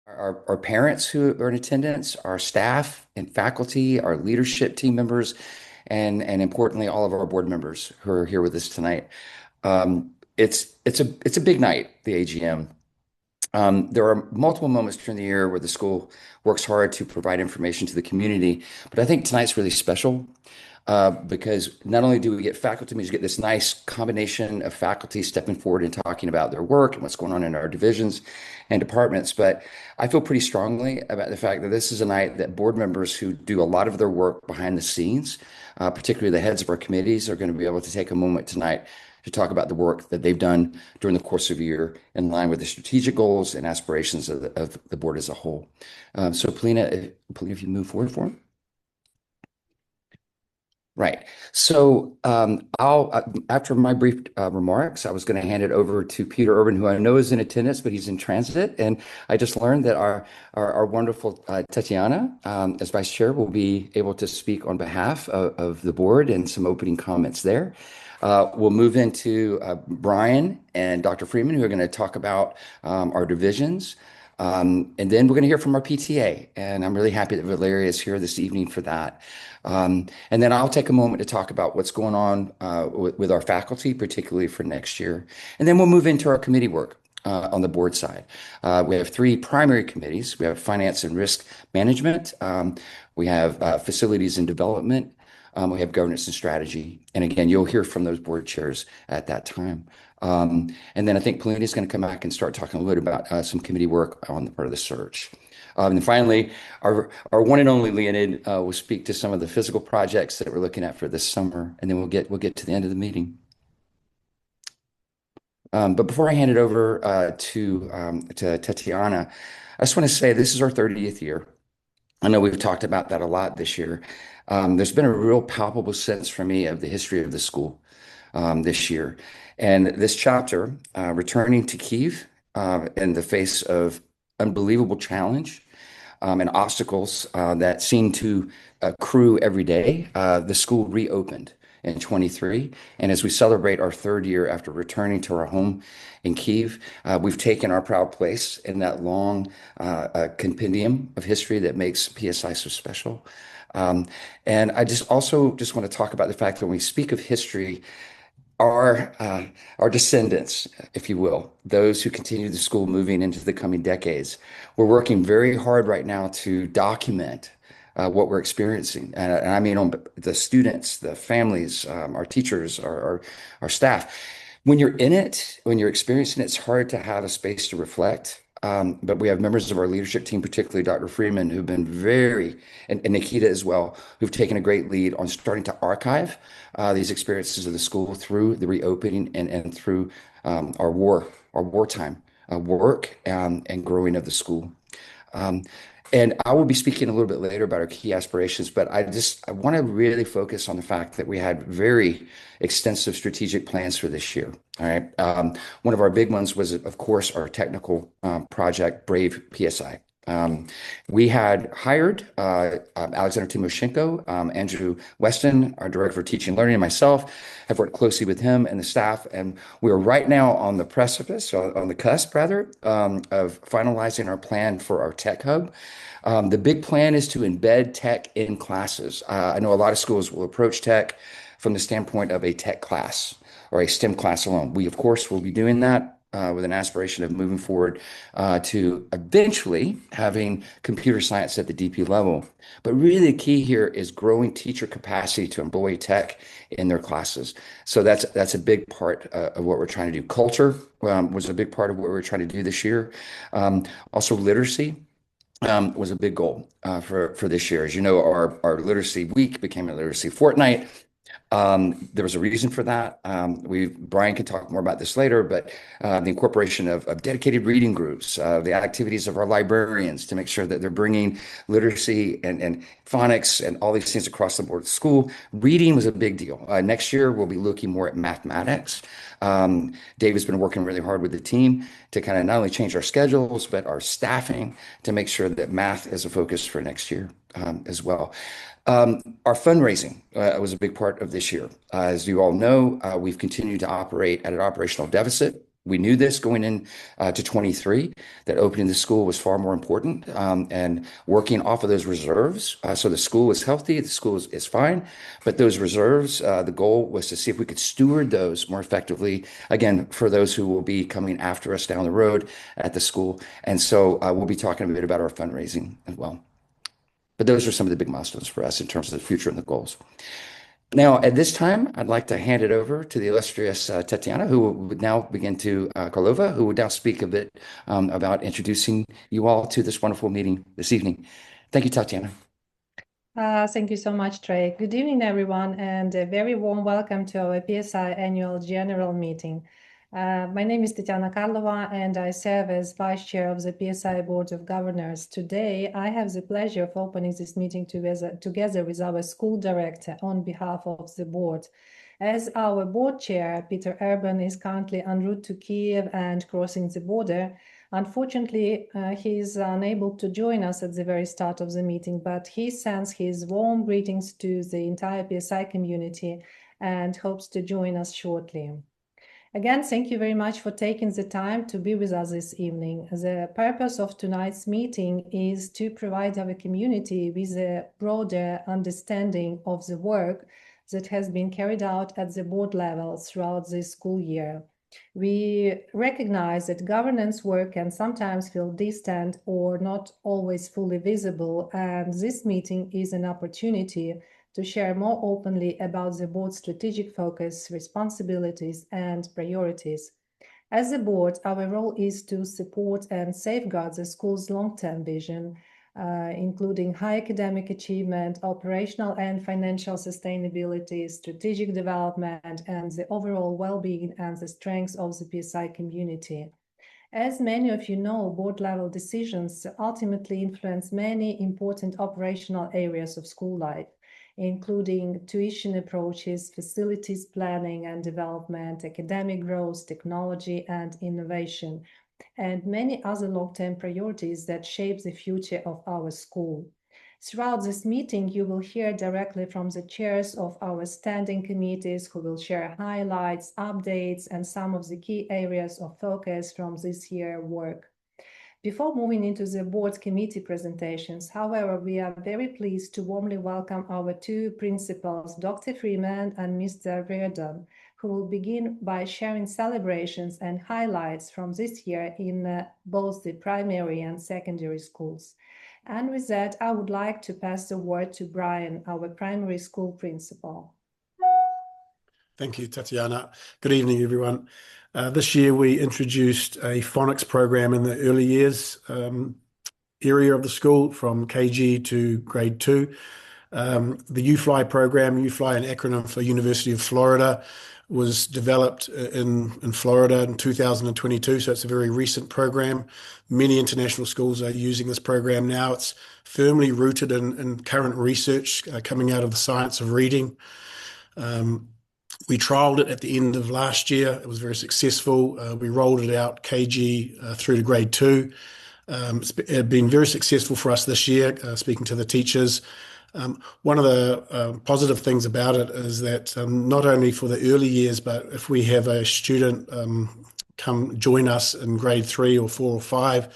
our parents who are in attendance, our staff and faculty, our leadership team members, and importantly, all of our board members who are here with us tonight. It's a big night, the AGM. There are multiple moments during the year where the school works hard to provide information to the community, but I think tonight's really special because not only do we get faculty members, get this nice combination of faculty stepping forward and talking about their work and what's going on in our divisions and departments, but I feel pretty strongly about the fact that this is a night that board members who do a lot of their work behind the scenes, particularly the heads of our committees, are going to be able to take a moment tonight to talk about the work that they've done during the course of a year in line with the strategic goals and aspirations of the board as a whole. So Polina, if you move forward for me. Right. So after my brief remarks, I was going to hand it over to Peter Urban, who I know is in attendance, but he's in transit. And I just learned that our wonderful Tatiana, as vice chair, will be able to speak on behalf of the board and some opening comments there. We'll move into Brian and Dr. Freeman, who are going to talk about our divisions. And then we're going to hear from our PTA. And I'm really happy that Valeria is here this evening for that. And then I'll take a moment to talk about what's going on with our faculty, particularly for next year. And then we'll move into our committee work on the board side. We have three primary committees. We have finance and risk management. We have facilities and development. We have governance and strategy. And again, you'll hear from those board chairs at that time. And then I think Polina is going to come back and start talking a little bit about some committee work on the part of the search. And finally, our one and only Leonid will speak to some of the physical projects that we're looking at for this summer, and then we'll get to the end of the meeting. But before I hand it over to Tatiana, I just want to say this is our 30th year. I know we've talked about that a lot this year. There's been a real palpable sense for me of the history of the school this year. And this chapter, returning to Kyiv in the face of unbelievable challenge and obstacles that seem to accrue every day, the school reopened in 23. And as we celebrate our third year after returning to our home in Kyiv, we've taken our proud place in that long compendium of history that makes PSI so special. And I also want to talk about the fact that when we speak of history, our descendants, if you will, those who continue the school moving into the coming decades, we're working very hard right now to document what we're experiencing. And I mean on the students, the families, our teachers, our staff. When you're in it, when you're experiencing it, it's hard to have a space to reflect. But we have members of our leadership team, particularly Dr. Freeman, who've been and Nikita as well, who've taken a great lead on starting to archive these experiences of the school through the reopening and through our wartime work and growing of the school. And I will be speaking a little bit later about our key aspirations, but I want to really focus on the fact that we had very extensive strategic plans for this year. All right. One of our big ones was, of course, our technical project, Brave PSI. We had hired Alexander Timoshenko, Andrew Weston, our director for teaching and learning, and myself have worked closely with him and the staff. And we are right now on the precipice, on the cusp rather, of finalizing our plan for our tech hub. The big plan is to embed tech in classes. I know a lot of schools will approach tech from the standpoint of a tech class or a STEM class alone. We, of course, will be doing that with an aspiration of moving forward to eventually having computer science at the DP level. But really the key here is growing teacher capacity to employ tech in their classes. So that's a big part of what we're trying to do. Culture was a big part of what we're trying to do this year. Also literacy was a big goal for this year. As you know, our literacy week became a literacy fortnight. There was a reason for that. Brian can talk more about this later, but the incorporation of dedicated reading groups, the activities of our librarians to make sure that they're bringing literacy and phonics and all these things across the board to school. Reading was a big deal. Next year, we'll be looking more at mathematics. Dave has been working really hard with the team to kind of not only change our schedules, but our staffing to make sure that math is a focus for next year as well. Our fundraising was a big part of this year. As you all know, we've continued to operate at an operational deficit We knew this going in to 23, that opening the school was far more important, and working off of those reserves. So the school is healthy, the school is fine, but those reserves, the goal was to see if we could steward those more effectively, again, for those who will be coming after us down the road at the school. And so we'll be talking a bit about our fundraising as well. But those are some of the big milestones for us in terms of the future and the goals. Now, at this time, I'd like to hand it over to the illustrious Tatiana, who would now begin to Karlova, who would now speak a bit about introducing you all to this wonderful meeting this evening. Thank you, Tatiana. Thank you so much, Trey. Good evening, everyone, and a very warm welcome to our PSI Annual General Meeting. My name is Tatiana Karlova, and I serve as Vice Chair of the PSI Board of Governors. Today, I have the pleasure of opening this meeting together with our school director on behalf of the board. As our board chair, Peter Urban, is currently en route to Kyiv and crossing the border. Unfortunately, he is unable to join us at the very start of the meeting, but he sends his warm greetings to the entire PSI community and hopes to join us shortly. Again, thank you very much for taking the time to be with us this evening. The purpose of tonight's meeting is to provide our community with a broader understanding of the work that has been carried out at the board level throughout this school year. We recognize that governance work can sometimes feel distant or not always fully visible, and this meeting is an opportunity to share more openly about the board's strategic focus, responsibilities, and priorities. As a board, our role is to support and safeguard the school's long-term vision, including high academic achievement, operational and financial sustainability, strategic development, and the overall well-being and the strengths of the PSI community. As many of you know, board-level decisions ultimately influence many important operational areas of school life, including tuition approaches, facilities planning and development, academic growth, technology and innovation, and many other long-term priorities that shape the future of our school. Throughout this meeting, you will hear directly from the chairs of our standing committees, who will share highlights, updates, and some of the key areas of focus from this year's work. Before moving into the board's committee presentations, however, we are very pleased to warmly welcome our two principals, Dr. Freeman and Mr. Reardon, who will begin by sharing celebrations and highlights from this year in both the primary and secondary schools. And with that, I would like to pass the word to Brian, our primary school principal. Thank you, Tatiana. Good evening, everyone. This year, we introduced a phonics program in the early years area of the school from KG to grade 2. The UFly program, UFly, an acronym for University of Florida, was developed in Florida in 2022, so it's a very recent program. Many international schools are using this program now. It's firmly rooted in current research coming out of the science of reading. We trialed it at the end of last year. It was very successful. We rolled it out KG through to grade 2. It's been very successful for us this year, speaking to the teachers. One of the positive things about it is that not only for the early years, but if we have a student come join us in grade 3 or 4 or 5,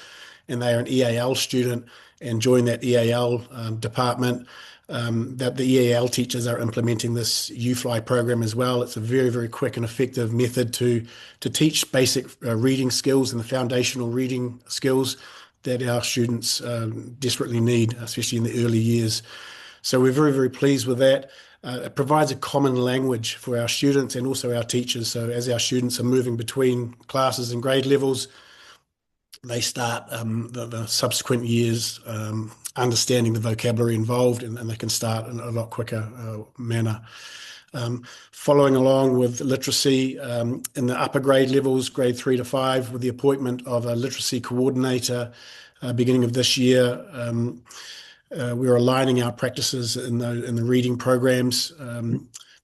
and they are an EAL student and join that EAL department, that the EAL teachers are implementing this UFly program as well. It's a very, very quick and effective method to teach basic reading skills and the foundational reading skills that our students desperately need, especially in the early years. So we're very, very pleased with that. It provides a common language for our students and also our teachers. So as our students are moving between classes and grade levels, they start the subsequent years understanding the vocabulary involved, and they can start in a lot quicker manner. Following along with literacy in the upper grade levels, grade 3 to 5, with the appointment of a literacy coordinator beginning of this year. We're aligning our practices in the reading programs.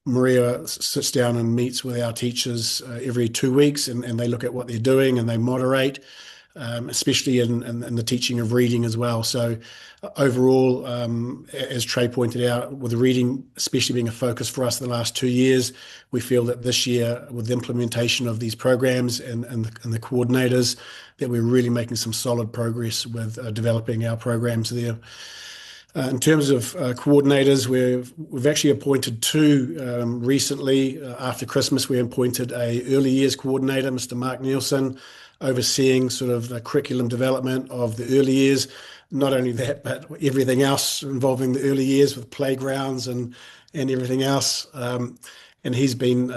Maria sits down and meets with our teachers every 2 weeks, and they look at what they're doing and they moderate. especially in the teaching of reading as well. So overall, as Trey pointed out, with the reading especially being a focus for us in the last 2 years, we feel that this year, with the implementation of these programs and the coordinators, that we're really making some solid progress with developing our programs there. In terms of coordinators, we've actually appointed two recently. After Christmas, we appointed a early years coordinator, Mr. Mark Nielsen, overseeing sort of the curriculum development of the early years. Not only that, but everything else involving the early years with playgrounds and everything else. And he's been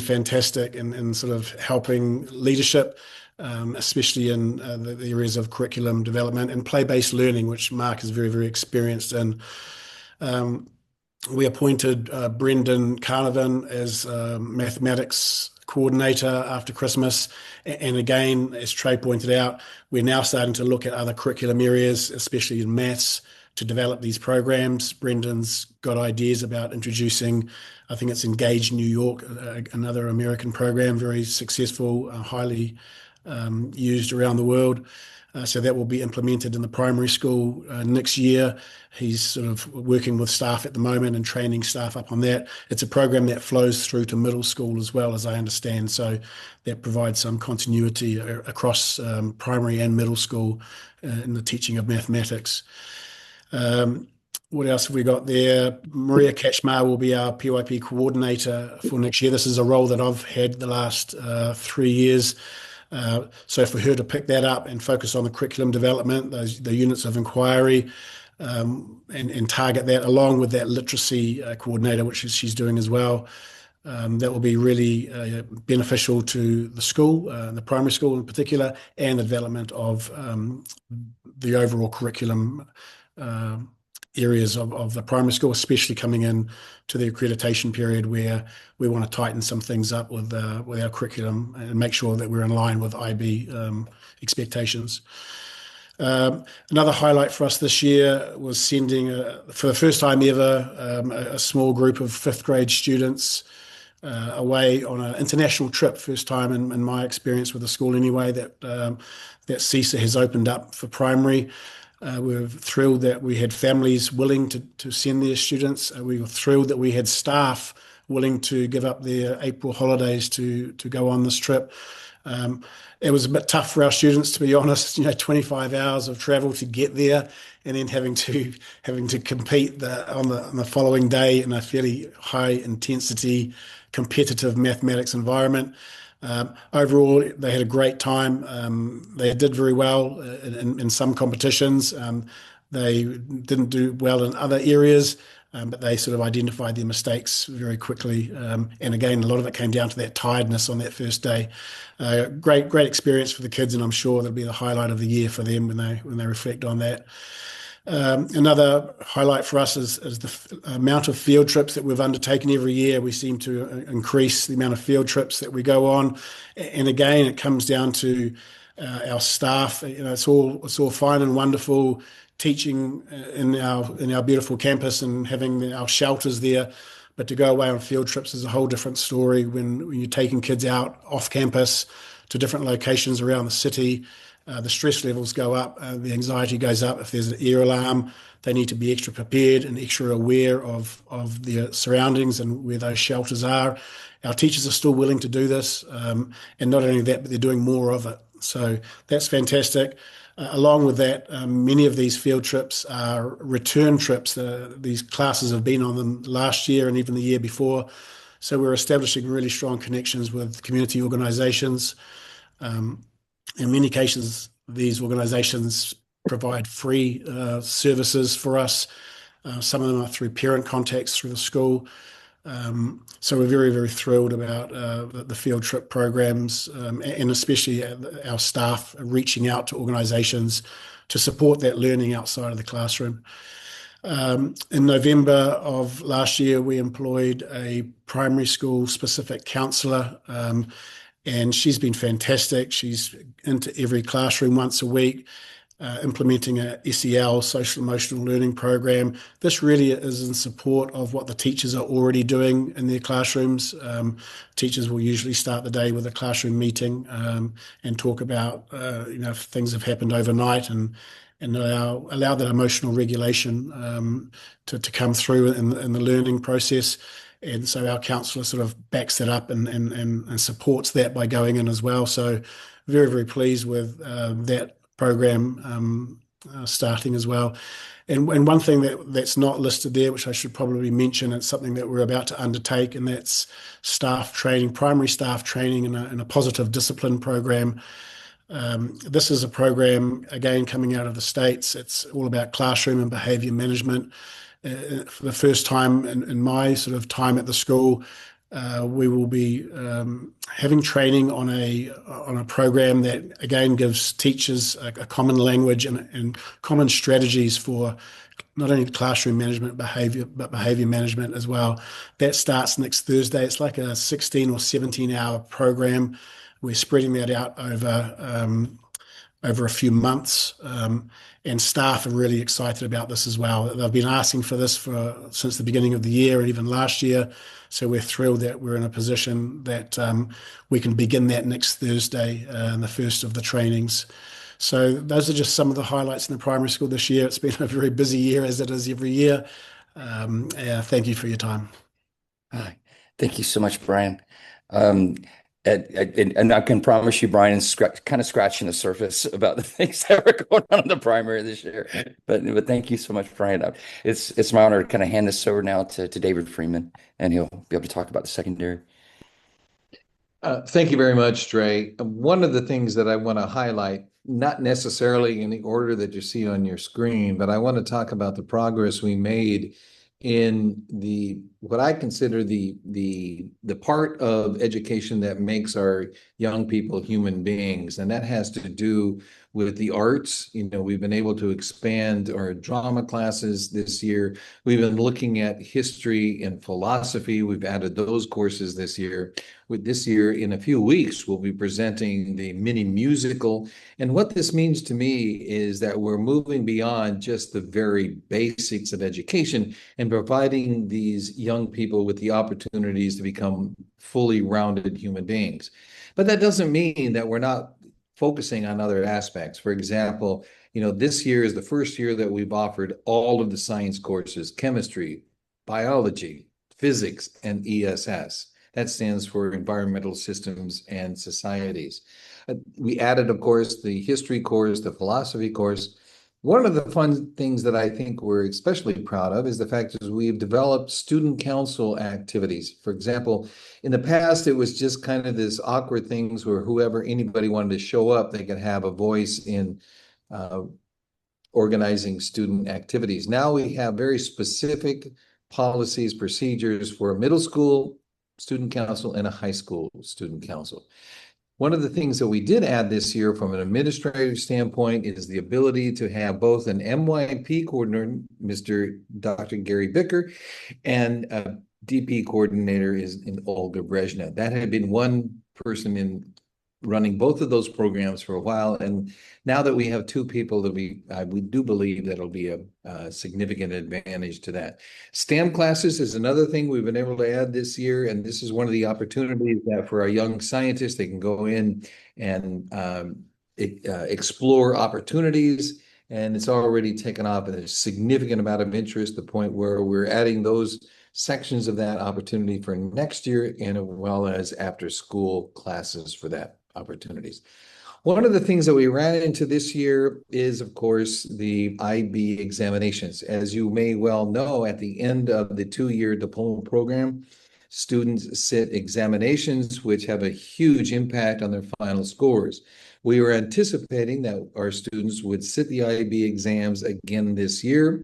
fantastic in sort of helping leadership, especially in the areas of curriculum development and play-based learning, which Mark is very, very experienced in. We appointed Brendan Carnarvon as mathematics coordinator after Christmas. And again, as Trey pointed out, we're now starting to look at other curriculum areas, especially in maths, to develop these programs. Brendan's got ideas about introducing, I think it's Engage New York, another American program, very successful, highly used around the world. So that will be implemented in the primary school next year. He's sort of working with staff at the moment and training staff up on that. It's a program that flows through to middle school as well, as I understand. So that provides some continuity across primary and middle school in the teaching of mathematics. What else have we got there? Maria Kachmar will be our PYP coordinator for next year. This is a role that I've had the last 3 years. So for her to pick that up and focus on the curriculum development, the units of inquiry, and target that along with that literacy coordinator, which she's doing as well, that will be really beneficial to the school, the primary school in particular, and the development of the overall curriculum areas of the primary school, especially coming in to the accreditation period where we want to tighten some things up with our curriculum and make sure that we're in line with IB expectations. Another highlight for us this year was sending, for the first time ever, a small group of fifth grade students away on an international trip. First time in my experience with the school anyway that CISA has opened up for primary. We're thrilled that we had families willing to send their students. We were thrilled that we had staff willing to give up their April holidays to go on this trip. It was a bit tough for our students, to be honest. 25 hours of travel to get there, and then having to compete on the following day in a fairly high intensity, competitive mathematics environment. Overall, they had a great time. They did very well in some competitions. They didn't do well in other areas, but they sort of identified their mistakes very quickly. And again, a lot of it came down to that tiredness on that first day. Great experience for the kids, and I'm sure that'll be the highlight of the year for them when they reflect on that. Another highlight for us is the amount of field trips that we've undertaken every year. We seem to increase the amount of field trips that we go on. And again, it comes down to our staff. It's all fine and wonderful teaching in our beautiful campus and having our shelters there. But to go away on field trips is a whole different story when you're taking kids out off campus to different locations around the city. The stress levels go up, the anxiety goes up. If there's an air alarm, they need to be extra prepared and extra aware of their surroundings and where those shelters are. Our teachers are still willing to do this, and not only that, but they're doing more of it. So that's fantastic. Along with that, many of these field trips are return trips. These classes have been on them last year and even the year before. So we're establishing really strong connections with community organisations. In many cases, these organisations provide free services for us. Some of them are through parent contacts through the school. So we're very, very thrilled about the field trip programs, and especially our staff reaching out to organisations to support that learning outside of the classroom. In November of last year, we employed a primary school specific counsellor, and she's been fantastic. She's into every classroom once a week. implementing a SEL, social emotional learning program. This really is in support of what the teachers are already doing in their classrooms. Teachers will usually start the day with a classroom meeting and talk about if things have happened overnight and allow that emotional regulation to come through in the learning process. And so our counsellor sort of backs that up and supports that by going in as well. So very, very pleased with that program starting as well. And one thing that's not listed there, which I should probably mention, it's something that we're about to undertake, and that's staff training, primary staff training in a positive discipline program. This is a program, again, coming out of the States. It's all about classroom and behaviour management. For the first time in my sort of time at the school, we will be having training on a program that again gives teachers a common language and common strategies for not only classroom management behavior, but behavior management as well. That starts next Thursday. It's like a 16 or 17-hour program. We're spreading that out over a few months, and staff are really excited about this as well. They've been asking for this since the beginning of the year and even last year. So we're thrilled that we're in a position that we can begin that next Thursday, the first of the trainings. So those are just some of the highlights in the primary school this year. It's been a very busy year, as it is every year. Thank you for your time. Hi. Thank you so much, Brian. And I can promise you, Brian is kind of scratching the surface about the things that were going on in the primary this year. But thank you so much, Brian. It's my honor to kind of hand this over now to David Freeman, and he'll be able to talk about the secondary. Thank you very much, Trey. One of the things that I want to highlight, not necessarily in the order that you see on your screen, but I want to talk about the progress we made in what I consider the part of education that makes our young people human beings, and that has to do with the arts. We've been able to expand our drama classes this year. We've been looking at history and philosophy. We've added those courses this year. This year, in a few weeks, we'll be presenting the mini musical. And what this means to me is that we're moving beyond just the very basics of education and providing these young people with the opportunities to become fully rounded human beings. But that doesn't mean that we're not focusing on other aspects. For example, this year is the first year that we've offered all of the science courses: chemistry, biology, physics, and ESS. That stands for Environmental Systems and Societies. We added, of course, the history course, the philosophy course. One of the fun things that I think we're especially proud of is the fact that we've developed student council activities. For example, in the past, it was just kind of this awkward things where anybody wanted to show up, they could have a voice in organizing student activities. Now we have very specific policies, procedures for a middle school student council and a high school student council. One of the things that we did add this year from an administrative standpoint is the ability to have both an MYP coordinator, Dr. Gary Bicker, and a DP coordinator is in Olga Brezhnev. That had been one person in running both of those programs for a while, and now that we have two people, that we do believe that'll be a significant advantage to that. STEM classes is another thing we've been able to add this year, and this is one of the opportunities that for our young scientists, they can go in and explore opportunities, and it's already taken off at a significant amount of interest, to the point where we're adding those sections of that opportunity for next year, and as well as after school classes for that opportunities. One of the things that we ran into this year is, of course, the IB examinations. As you may well know, at the end of the 2-year diploma program, students sit examinations, which have a huge impact on their final scores. We were anticipating that our students would sit the IB exams again this year,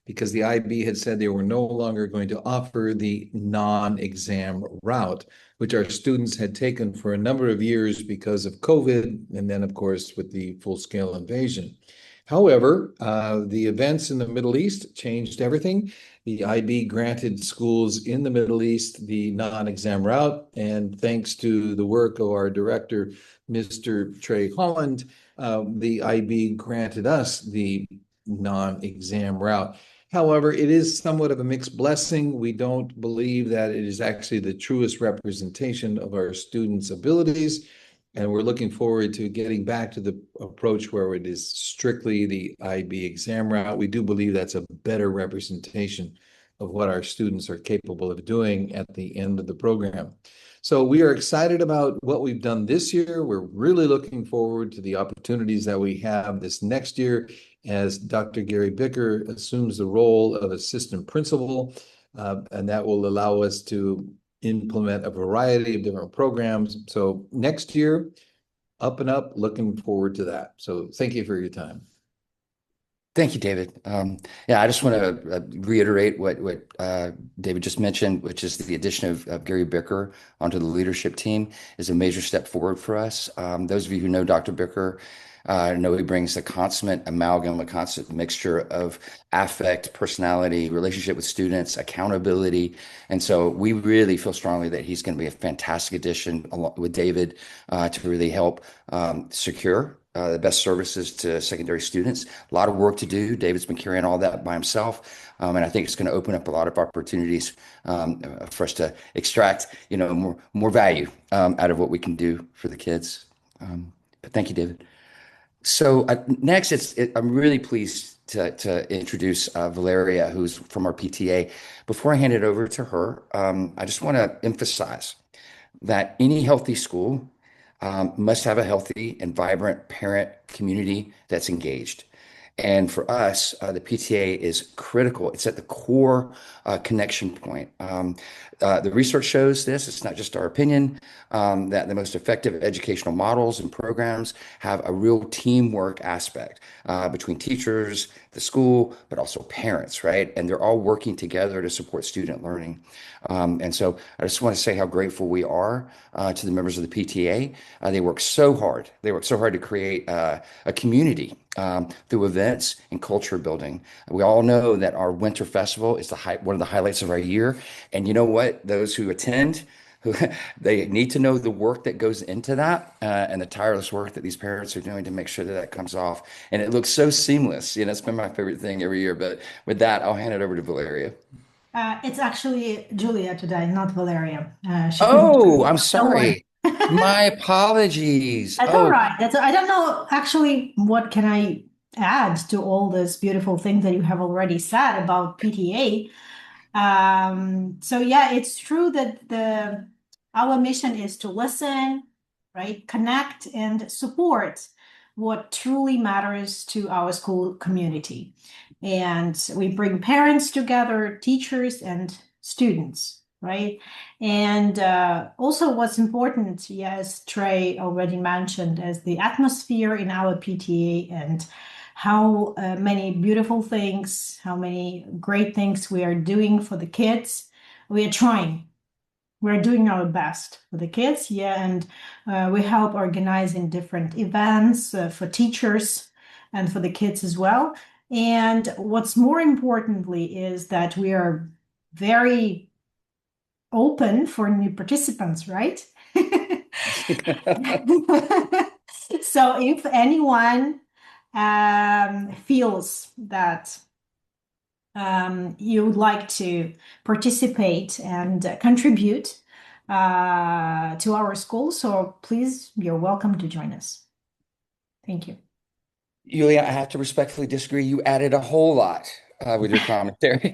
because the IB had said they were no longer going to offer the non-exam route, which our students had taken for a number of years because of COVID, and then, of course, with the full-scale invasion. However, the events in the Middle East changed everything. The IB granted schools in the Middle East the non-exam route, and thanks to the work of our director, Mr. Trey Holland, the IB granted us the non-exam route. However, it is somewhat of a mixed blessing. We don't believe that it is actually the truest representation of our students' abilities. And we're looking forward to getting back to the approach where it is strictly the IB exam route. We do believe that's a better representation of what our students are capable of doing at the end of the program. So we are excited about what we've done this year. We're really looking forward to the opportunities that we have this next year as Dr. Gary Bicker assumes the role of assistant principal, and that will allow us to implement a variety of different programs. So next year, up and up, looking forward to that. So thank you for your time. Thank you, David. Yeah, I just want to reiterate what David just mentioned, which is the addition of Gary Bicker onto the leadership team is a major step forward for us. Those of you who know Dr. Bicker know he brings a consummate amalgam, a constant mixture of affect, personality, relationship with students, accountability. And so we really feel strongly that he's going to be a fantastic addition along with David to really help secure the best services to secondary students. A lot of work to do. David's been carrying all that by himself. And I think it's going to open up a lot of opportunities for us to extract, more value out of what we can do for the kids. But thank you, David. So next, I'm really pleased to introduce Valeria, who's from our PTA. Before I hand it over to her, I just want to emphasize that any healthy school must have a healthy and vibrant parent community that's engaged. And for us, the PTA is critical. It's at the core connection point. The research shows this. It's not just our opinion, that the most effective educational models and programs have a real teamwork aspect between teachers, the school, but also parents, right? And they're all working together to support student learning. And so I just want to say how grateful we are to the members of the PTA. They work so hard. They work so hard to create a community through events and culture building. We all know that our winter festival is one of the highlights of our year. And you know what? Those who attend, they need to know the work that goes into that and the tireless work that these parents are doing to make sure that that comes off. And it looks so seamless. It's been my favorite thing every year. But with that, I'll hand it over to Valeria. It's actually Julia today, not Valeria. She couldn't join Oh, us. I'm Don't worry. sorry. My apologies. That's all Oh, right. I don't know actually what can I add to all this beautiful things that you have already said about PTA. So yeah, it's true that our mission is to listen, right, connect and support what truly matters to our school community. And we bring parents together, teachers and students, right? And also what's important, yes, Trey already mentioned, is the atmosphere in our PTA and how many beautiful things, how many great things we are doing for the kids. We are trying. We're doing our best for the kids, yeah, and we help organizing different events for teachers and for the kids as well. And what's more importantly is that we are very open for new participants, right? So if anyone feels that you would like to participate and contribute to our school, so please, you're welcome to join us. Thank you. Yulia, I have to respectfully disagree. You added a whole lot with your commentary.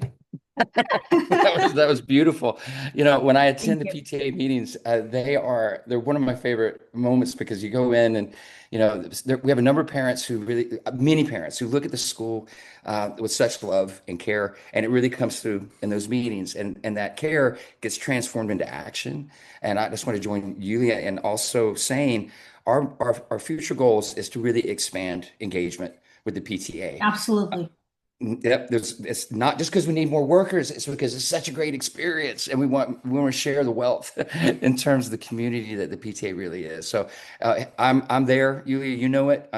That was beautiful. When I attend the Thank you. PTA meetings, they're one of my favorite moments because you go in and we have a number of parents many parents who look at the school with such love and care, and it really comes through in those meetings, and that care gets transformed into action. And I just want to join Yulia in also saying our future goals is to really expand engagement with the PTA. Absolutely. Yep, it's not just because we need more workers, it's because it's such a great experience and we want to share the wealth in terms of the community that the PTA really is. So I'm there, Yulia, you know it.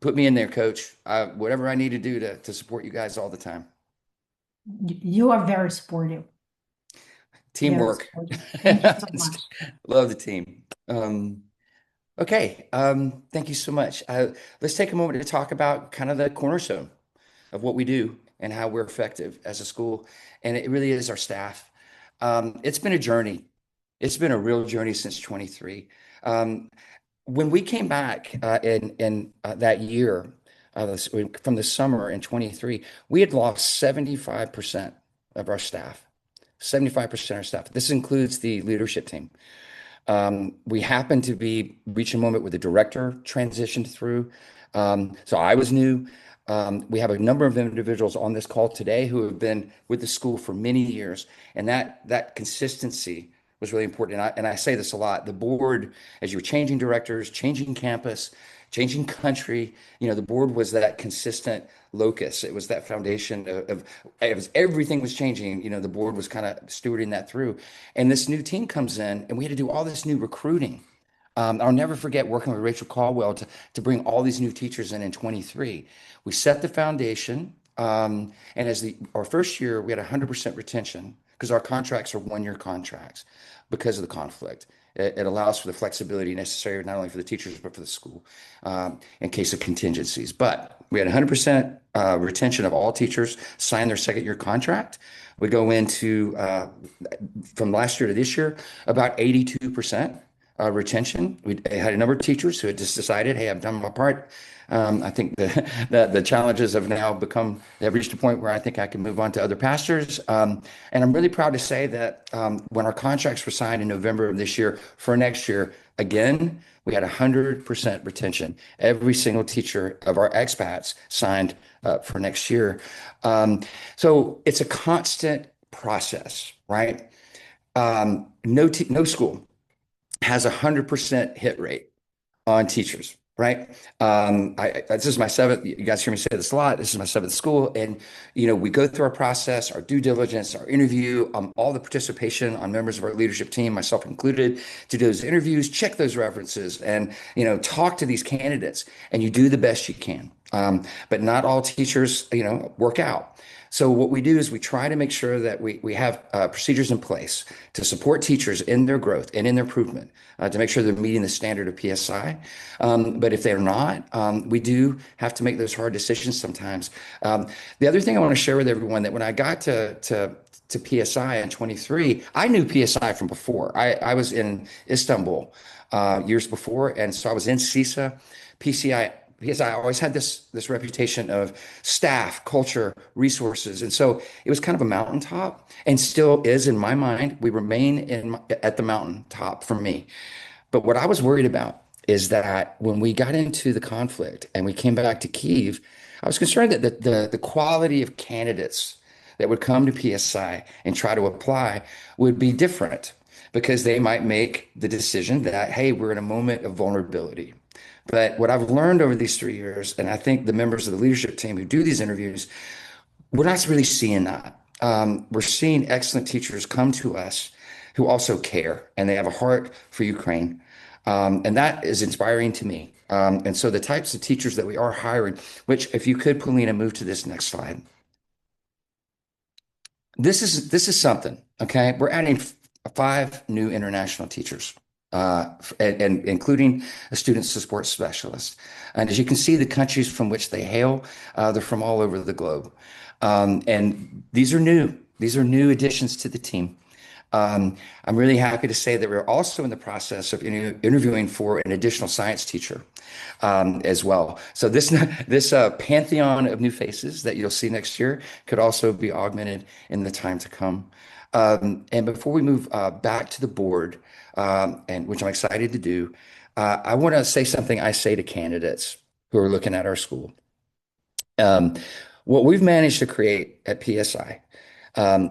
Put me in there, coach. Whatever I need to do to support you guys all the time. You are very supportive. Very Teamwork. supportive. Thank you so much. Love the team. Okay, thank you so much. Let's take a moment to talk about kind of the cornerstone of what we do and how we're effective as a school. And it really is our staff. It's been a journey. It's been a real journey since 23. Um, when we came back in that year, from the summer in 23, we had lost 75% of our staff. 75% of our staff. This includes the leadership team. We happened to be reaching a moment where the director transitioned through. So I was new. We have a number of individuals on this call today who have been with the school for many years, and that consistency was really important. And I say this a lot. The board, as you were changing directors, changing campus, changing country, the board was that consistent locus. It was that foundation of everything was changing. The board was kind of stewarding that through. And this new team comes in, and we had to do all this new recruiting. I'll never forget working with Rachel Caldwell to bring all these new teachers in 23. We set the foundation, and our first year, we had 100% retention because our contracts are one-year contracts because of the conflict. It allows for the flexibility necessary not only for the teachers but for the school in case of contingencies. But we had 100% retention of all teachers sign their second-year contract. We go into from last year to this year about 82% retention. We had a number of teachers who had just decided, hey, I've done my part. I think the challenges have they've reached a point where I think I can move on to other pastors. And I'm really proud to say that when our contracts were signed in November of this year for next year, again, we had 100% retention. Every single teacher of our expats signed for next year. So it's a constant process, right? No school has 100% hit rate on teachers, right? This is my seventh. You guys hear me say this a lot. This is my seventh school, and we go through our process, our due diligence, our interview, all the participation on members of our leadership team, myself included, to do those interviews, check those references, and talk to these candidates, and you do the best you can. But not all teachers, work out. So what we do is we try to make sure that we have procedures in place to support teachers in their growth and in their improvement, to make sure they're meeting the standard of PSI. But if they're not, we do have to make those hard decisions sometimes. The other thing I want to share with everyone that when I got to PSI in 23, I knew PSI from before. I was in Istanbul years before, and so I was in CISA, PSI always had this reputation of staff, culture, resources. And so it was kind of a mountaintop and still is in my mind. We remain at the mountaintop for me. But what I was worried about is that when we got into the conflict and we came back to Kyiv, I was concerned that the quality of candidates that would come to PSI and try to apply would be different because they might make the decision that, hey, we're in a moment of vulnerability. But what I've learned over these 3 years, and I think the members of the leadership team who do these interviews, we're not really seeing that. We're seeing excellent teachers come to us who also care and they have a heart for Ukraine. And that is inspiring to me. And so the types of teachers that we are hiring, which if you could, Paulina, move to this next slide. This is something, okay? We're adding 5 new international teachers. And including a student support specialist. And as you can see, the countries from which they hail, they're from all over the globe. And these are new. These are new additions to the team. I'm really happy to say that we're also in the process of interviewing for an additional science teacher as well. So this pantheon of new faces that you'll see next year could also be augmented in the time to come. And before we move back to the board, and which I'm excited to do, I want to say something I say to candidates who are looking at our school. What we've managed to create at PSI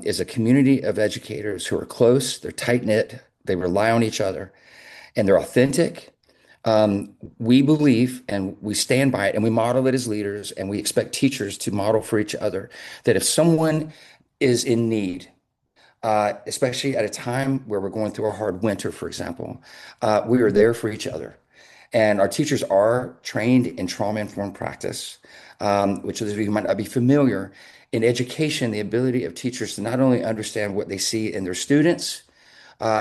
is a community of educators who are close, they're tight-knit, they rely on each other, and they're authentic. We believe and we stand by it and we model it as leaders, and we expect teachers to model for each other that if someone is in need, especially at a time where we're going through a hard winter, for example, we are there for each other. And our teachers are trained in trauma-informed practice, which those of you who might not be familiar, in education, the ability of teachers to not only understand what they see in their students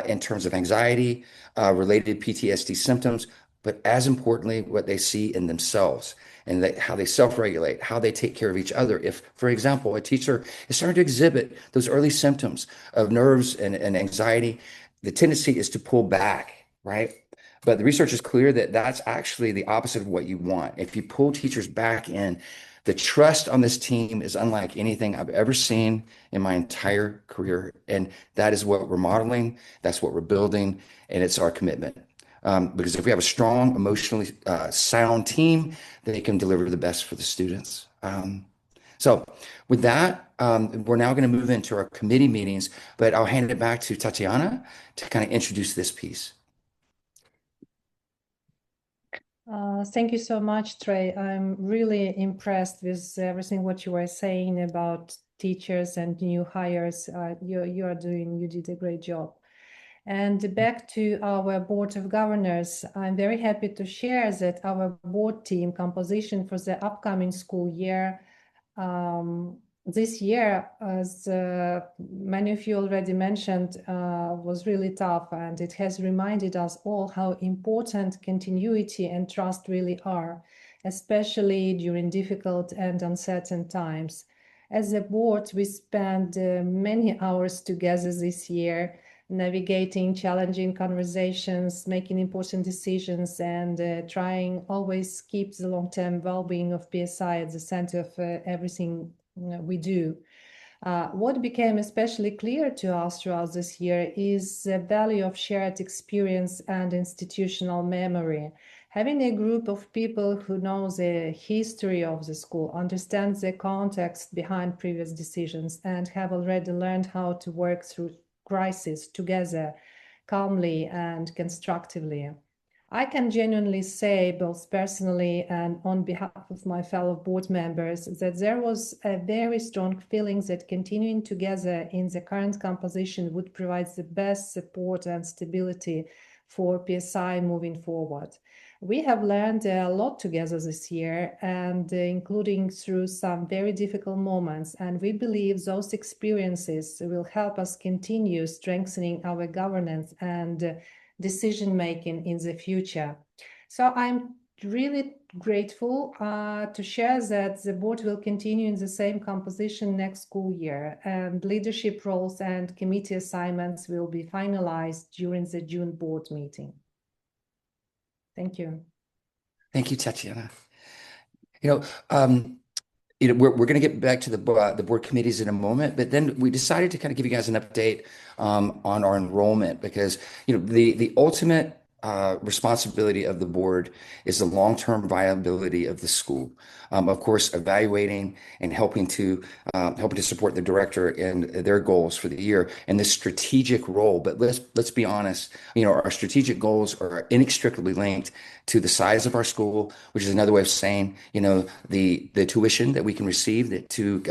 in terms of anxiety, related PTSD symptoms, but as importantly, what they see in themselves and how they self-regulate, how they take care of each other. If, for example, a teacher is starting to exhibit those early symptoms of nerves and anxiety, the tendency is to pull back, right? But the research is clear that that's actually the opposite of what you want. If you pull teachers back in, the trust on this team is unlike anything I've ever seen in my entire career. And that is what we're modeling, that's what we're building, and it's our commitment. Because if we have a strong, emotionally sound team, they can deliver the best for the students. So with that, we're now going to move into our committee meetings, but I'll hand it back to Tatiana to kind of introduce this piece. Thank you so much, Trey. I'm really impressed with everything what you were saying about teachers and new hires. You did a great job. And back to our Board of Governors, I'm very happy to share that our board team composition for the upcoming school year this year, as many of you already mentioned, was really tough, and it has reminded us all how important continuity and trust really are, especially during difficult and uncertain times. As a board, we spent many hours together this year, navigating challenging conversations, making important decisions, and trying always keep the long-term well-being of PSI at the center of everything we do. What became especially clear to us throughout this year is the value of shared experience and institutional memory. Having a group of people who know the history of the school, understands the context behind previous decisions, and have already learned how to work through crisis together calmly and constructively. I can genuinely say, both personally and on behalf of my fellow board members, that there was a very strong feeling that continuing together in the current composition would provide the best support and stability for PSI moving forward. We have learned a lot together this year, and including through some very difficult moments, and we believe those experiences will help us continue strengthening our governance and decision-making in the future. So I'm really grateful to share that the board will continue in the same composition next school year, and leadership roles and committee assignments will be finalized during the June board meeting. Thank you. Thank you, Tatiana. We're going to get back to the board committees in a moment, but then we decided to kind of give you guys an update on our enrollment, because the ultimate responsibility of the board is the long-term viability of the school. Of course, evaluating and helping to support the director in their goals for the year and this strategic role. But let's be honest, our strategic goals are inextricably linked to the size of our school, which is another way of saying, the tuition that we can receive to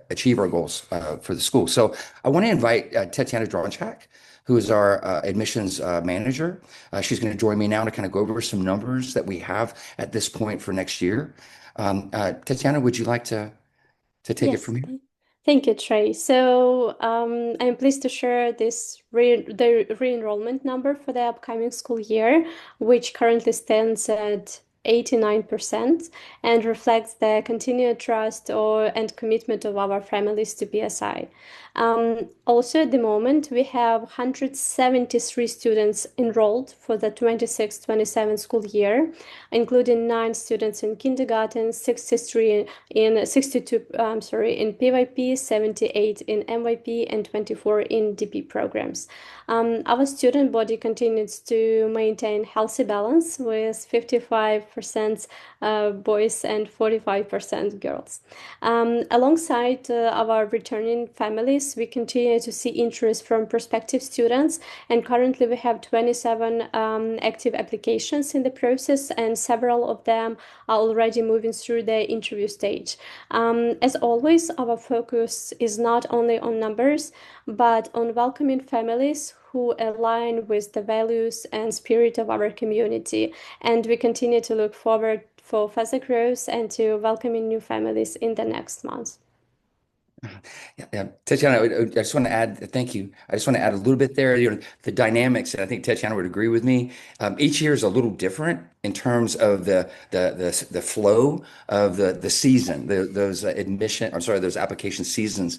achieve our goals for the school. So I want to invite Tatiana Dronchak, who is our admissions manager. She's going to join me now to kind of go over some numbers that we have at this point for next year. Tatiana, would you like to take it from here? Thank you, Trey. So I'm pleased to share the re-enrollment number for the upcoming school year, which currently stands at 89% and reflects the continued trust and commitment of our families to PSI. Also, at the moment, we have 173 students enrolled for the 26-27 school year, including 9 students in kindergarten, 62 in PYP, 78 in MYP, and 24 in DP programs. Our student body continues to maintain healthy balance with 55% boys and 45% girls. Alongside our returning families, we continue to see interest from prospective students, and currently we have 27 active applications in the process, and several of them are already moving through the interview stage. As always, our focus is not only on numbers, but on welcoming families who align with the values and spirit of our community, and we continue to look forward for further growth and to welcoming new families in the next months. Yeah. Tatiana, I just want to add, thank you. I just want to add a little bit there, the dynamics, and I think Tatiana would agree with me. Each year is a little different in terms of the flow of the season, those those application seasons.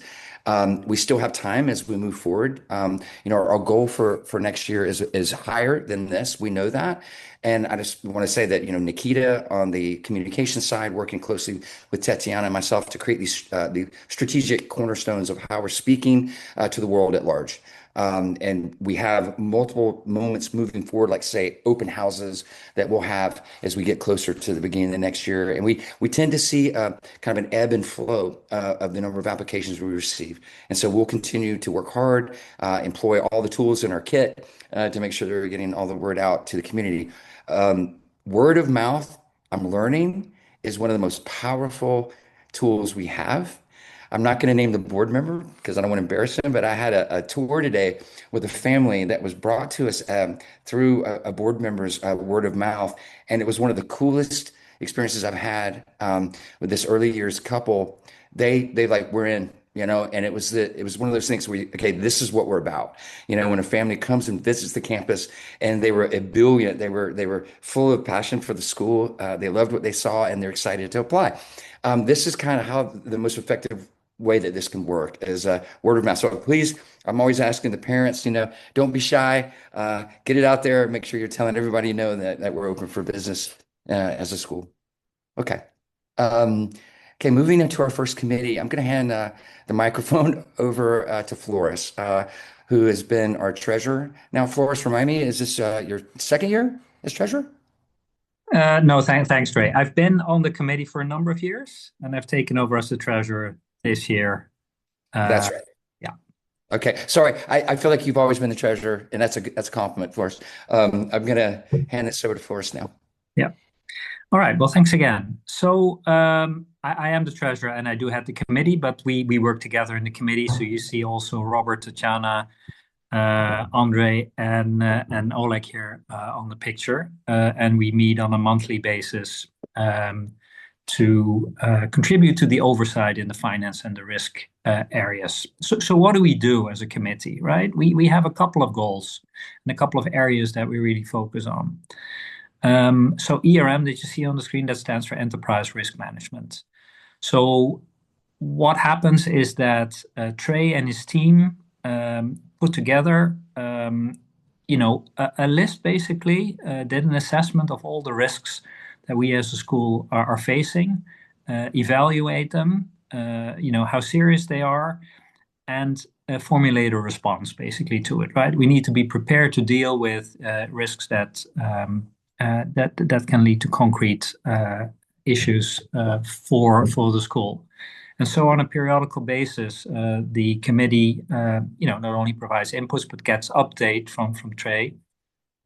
We still have time as we move forward. Our goal for next year is higher than this. We know that. And I just want to say that, Nikita on the communication side, working closely with Tatiana and myself to create the strategic cornerstones of how we're speaking to the world at large. And we have multiple moments moving forward, like say open houses that we'll have as we get closer to the beginning of the next year. And we tend to see kind of an ebb and flow of the number of applications we receive. And so we'll continue to work hard, employ all the tools in our kit to make sure that we're getting all the word out to the community. Word of mouth, I'm learning, is one of the most powerful tools we have. I'm not going to name the board member because I don't want to embarrass him, but I had a tour today with a family that was brought to us through a board member's word of mouth. And it was one of the coolest experiences I've had with this early years couple. They like, we're in, and it was one of those things where, okay, this is what we're about. When a family comes and visits the campus and they were ebullient, they were full of passion for the school. They loved what they saw and they're excited to apply. This is kind of how the most effective way that this can work is word of mouth. So please, I'm always asking the parents, don't be shy, get it out there, make sure you're telling everybody that we're open for business as a school. Okay. Okay, moving into our first committee, I'm going to hand the microphone over to Flores, who has been our treasurer. Now, Flores, remind me, is this your second year as treasurer? No, thanks, Trey. I've been on the committee for a number of years, and I've taken over as the treasurer this year. That's right. Yeah. Okay. Sorry, I feel like you've always been the treasurer, and that's a compliment, Flores. I'm going to hand this over to Flores now. Yeah. All right. Well, thanks again. So I am the treasurer, and I do have the committee, but we work together in the committee. So you see also Robert, Tatiana, Andre, and Oleg here on the picture, and we meet on a monthly basis to contribute to the oversight in the finance and the risk areas. So what do we do as a committee, right? We have a couple of goals and a couple of areas that we really focus on. So ERM that you see on the screen, that stands for Enterprise Risk Management. So what happens is that Trey and his team put together a list, basically, did an assessment of all the risks that we as a school are facing, evaluate them, how serious they are, and formulate a response basically to it, right? We need to be prepared to deal with risks that can lead to concrete issues for the school. And so on a periodical basis, the committee, not only provides inputs, but gets update from Trey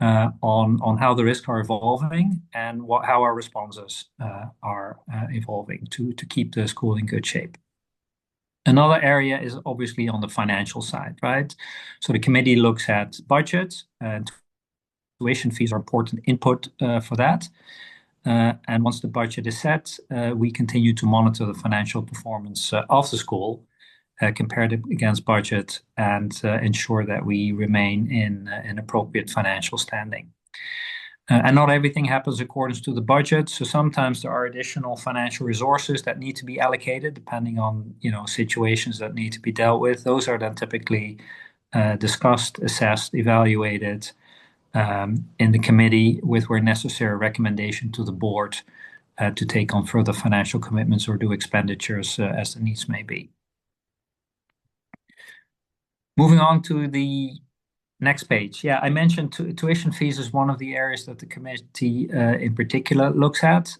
on how the risks are evolving and how our responses are evolving to keep the school in good shape. Another area is obviously on the financial side, right? So the committee looks at budget, and tuition fees are important input for that. And once the budget is set, we continue to monitor the financial performance of the school, compared against budget, and ensure that we remain in an appropriate financial standing. And not everything happens according to the budget. So sometimes there are additional financial resources that need to be allocated depending on situations that need to be dealt with. Those are then typically discussed, assessed, evaluated in the committee with, where necessary, recommendation to the board to take on further financial commitments or do expenditures as the needs may be. Moving on to the next page. Yeah, I mentioned tuition fees is one of the areas that the committee in particular looks at.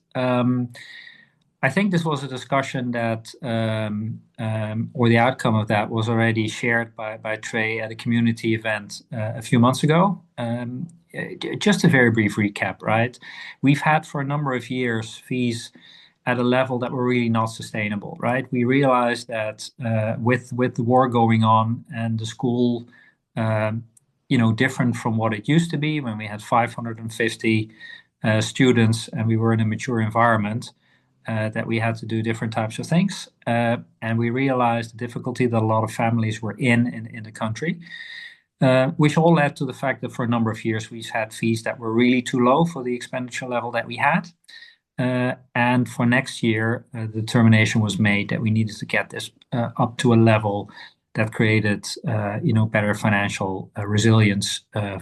I think this was a discussion that, or the outcome of that was already shared by Trey at a community event a few months ago. Just a very brief recap, right? We've had for a number of years fees at a level that were really not sustainable, right? We realized that with the war going on and the school, different from what it used to be when we had 550 students and we were in a mature environment, that we had to do different types of things. And we realized the difficulty that a lot of families were in the country, which all led to the fact that for a number of years we've had fees that were really too low for the expenditure level that we had. And for next year, the determination was made that we needed to get this up to a level that created, better financial resilience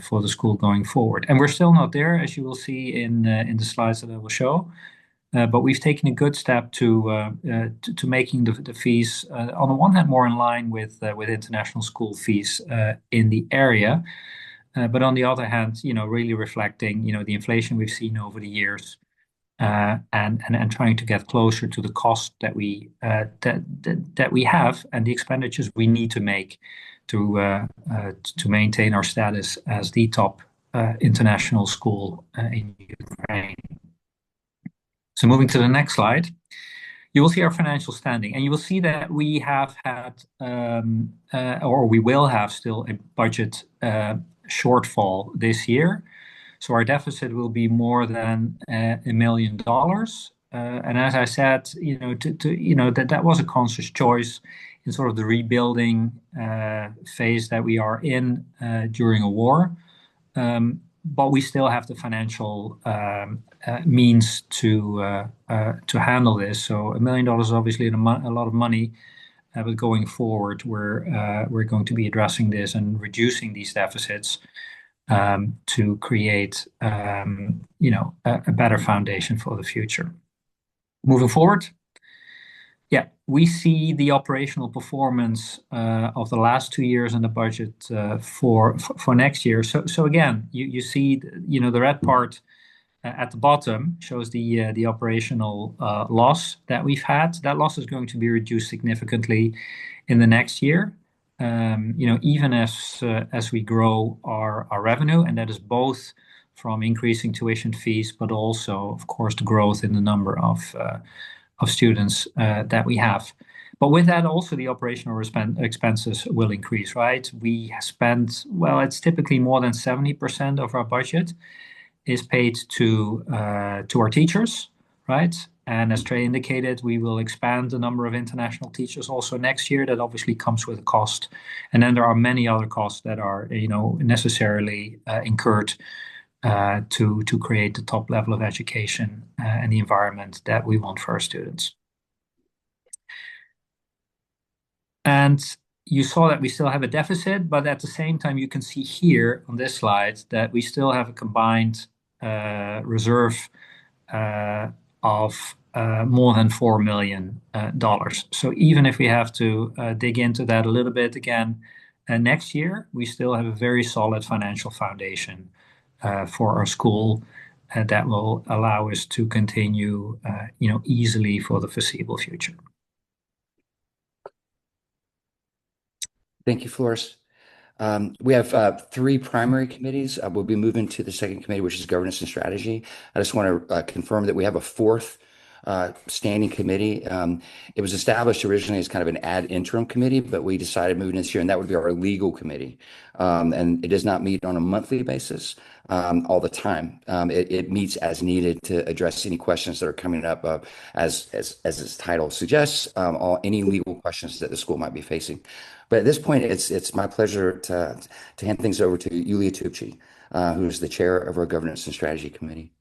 for the school going forward. And we're still not there, as you will see in the slides that I will show. But we've taken a good step to making the fees, on the one hand, more in line with international school fees in the area, but on the other hand, really reflecting, the inflation we've seen over the years. And trying to get closer to the cost that we have and the expenditures we need to make to maintain our status as the top international school in Ukraine. So moving to the next slide, you will see our financial standing, and you will see that we have had, or we will have still a budget shortfall this year. So our deficit will be more than $1 million. And as I said, that was a conscious choice in sort of the rebuilding phase that we are in during a war. But we still have the financial means to handle this. So $1 million is obviously a lot of money, but going forward, we're going to be addressing this and reducing these deficits to create, a better foundation for the future. Moving forward, we see the operational performance of the last 2 years in the budget for next year. So again, you see, the red part at the bottom shows the operational loss that we've had. That loss is going to be reduced significantly in the next year. Even as we grow our revenue, and that is both from increasing tuition fees, but also, of course, the growth in the number of students that we have. But with that, also the operational expenses will increase, right? We spend, it's typically more than 70% of our budget is paid to our teachers, right? And as Trey indicated, we will expand the number of international teachers also next year. That obviously comes with a cost. And then there are many other costs that are, necessarily incurred to create the top level of education and the environment that we want for our students. And you saw that we still have a deficit, but at the same time, you can see here on this slide that we still have a combined reserve of more than $4 million. So even if we have to dig into that a little bit again next year, we still have a very solid financial foundation for our school that will allow us to continue, easily for the foreseeable future. Thank you, Floris. We have 3 primary committees. We'll be moving to the second committee, which is governance and strategy. I just want to confirm that we have a 4th standing committee. It was established originally as kind of an ad interim committee, but we decided moving this year, and that would be our legal committee. And it does not meet on a monthly basis all the time. It meets as needed to address any questions that are coming up, as its title suggests, any legal questions that the school might be facing. But at this point, it's my pleasure to hand things over to Yulia Tupchi, who is the chair of our governance and strategy committee.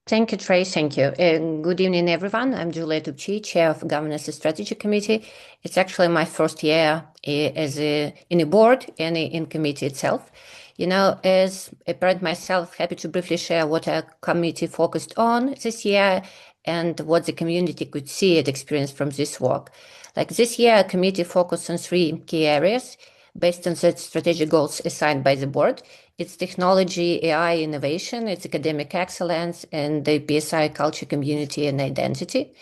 Thank you, Trey. Thank you. Good evening, everyone. I'm Julia Tupchi, Chair of Governance and Strategy Committee. It's actually my first year in a board and in committee itself. As a parent myself, happy to briefly share what our committee focused on this year and what the community could see and experience from this work. Like this year, our committee focused on 3 key areas based on the strategic goals assigned by the board. It's technology, AI, innovation, it's academic excellence, and the PSI culture, community, and identity.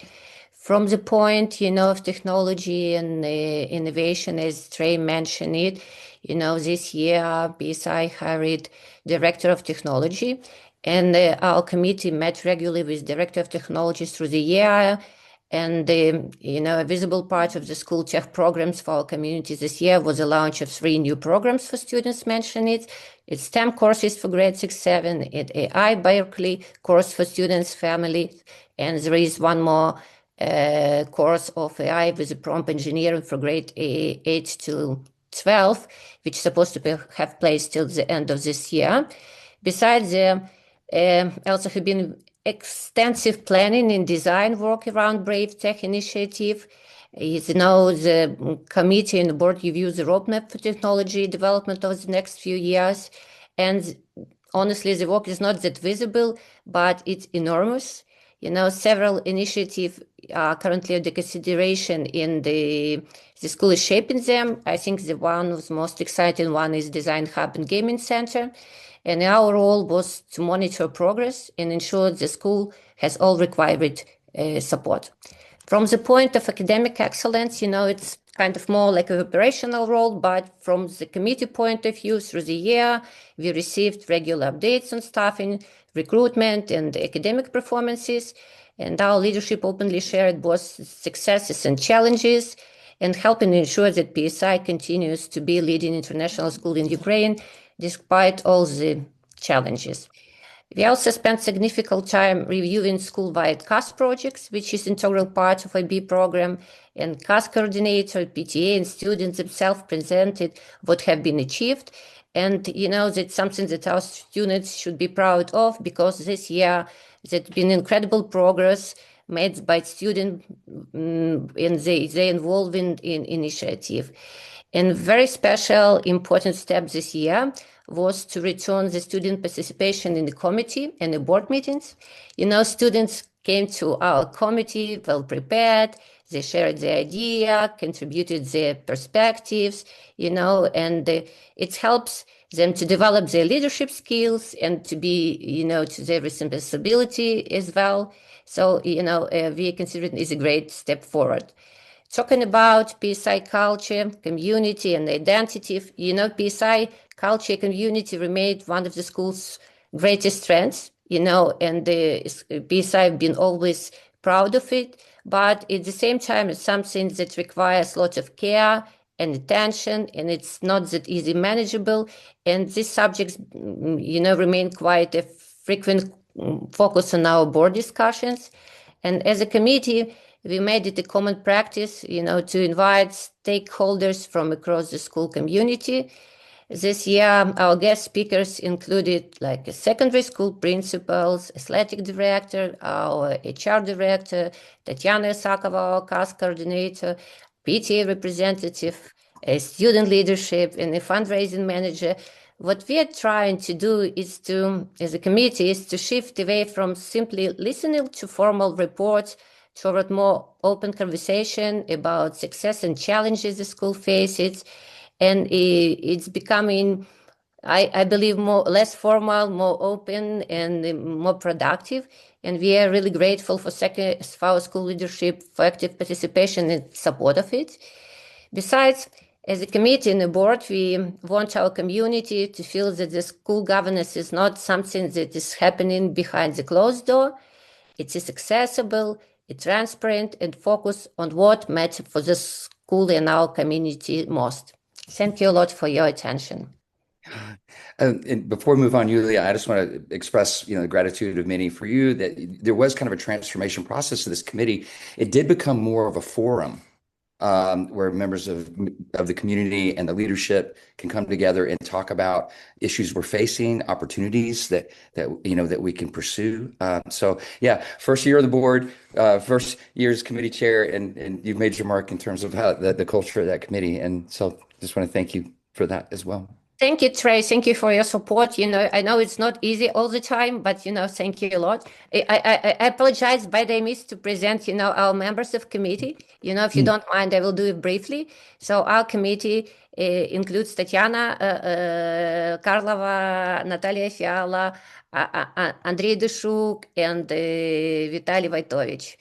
From the point, of technology and innovation, as Trey mentioned it, this year, PSI hired Director of Technology, and our committee met regularly with Director of Technology through the year And a visible part of the school tech programs for our community this year was the launch of 3 new programs for students mentioned it. It's STEM courses for grade 6, 7, and AI Berkeley course for students, families, and there is one more course of AI with a prompt engineering for grade 8 to 12, which is supposed to have place till the end of this year. Besides, also have been extensive planning and design work around Brave Tech initiative. As you know, the committee and the board review the roadmap for technology development over the next few years. And honestly, the work is not that visible, but it's enormous. Several initiatives are currently under consideration in the school is shaping them. I think the one of the most exciting one is Design Hub and Gaming Center. And our role was to monitor progress and ensure the school has all required support. From the point of academic excellence, it's kind of more like an operational role, but from the committee point of view, through the year, we received regular updates on staffing, recruitment, and academic performances. And our leadership openly shared both successes and challenges, and helping ensure that PSI continues to be a leading international school in Ukraine, despite all the challenges. We also spent significant time reviewing school-wide CAS projects, which is integral part of IB program, and CAS coordinator, PTA, and students themselves presented what have been achieved. And that's something that our students should be proud of, because this year there's been incredible progress made by students and they involved in initiative. And very special, important step this year was to return the student participation in the committee and the board meetings. Students came to our committee well prepared. They shared their idea, contributed their perspectives, and it helps them to develop their leadership skills and to be, to their responsibility as well. So, we consider it is a great step forward. Talking about PSI culture, community, and identity, PSI culture community remained one of the school's greatest strengths, and the PSI have been always proud of it. But at the same time, it's something that requires lots of care and attention, and it's not that easy manageable. And these subjects, remain quite a frequent focus on our board discussions. And as a committee, we made it a common practice, to invite stakeholders from across the school community. This year, our guest speakers included like a secondary school principals, athletic director, our HR director, Tatiana Isakova, our CAS coordinator, PTA representative, a student leadership, and a fundraising manager. What we are trying to do is as a committee, is to shift away from simply listening to formal reports toward more open conversation about success and challenges the school faces. And it's becoming, I believe, less formal, more open, and more productive. And we are really grateful for our school leadership for active participation and support of it. Besides, as a committee and a board, we want our community to feel that the school governance is not something that is happening behind the closed door. It is accessible, it's transparent, and focused on what matters for the school and our community most. Thank you a lot for your attention. And before we move on, Yulia, I just want to express, the gratitude of many for you that there was kind of a transformation process of this committee. It did become more of a forum where members of the community and the leadership can come together and talk about issues we're facing, opportunities that we can pursue. So yeah, first year of the board, first year as committee chair, and you've made your mark in terms of how the culture of that committee. And so just want to thank you for that as well. Thank you, Trey. Thank you for your support. I know it's not easy all the time, but, thank you a lot. I apologize, but I missed to present, our members of committee. If you don't mind, I will do it briefly. So our committee includes Tatiana Karlova, Natalia Fiala, Andrei Deshuk, and Vitaly Vaitovich.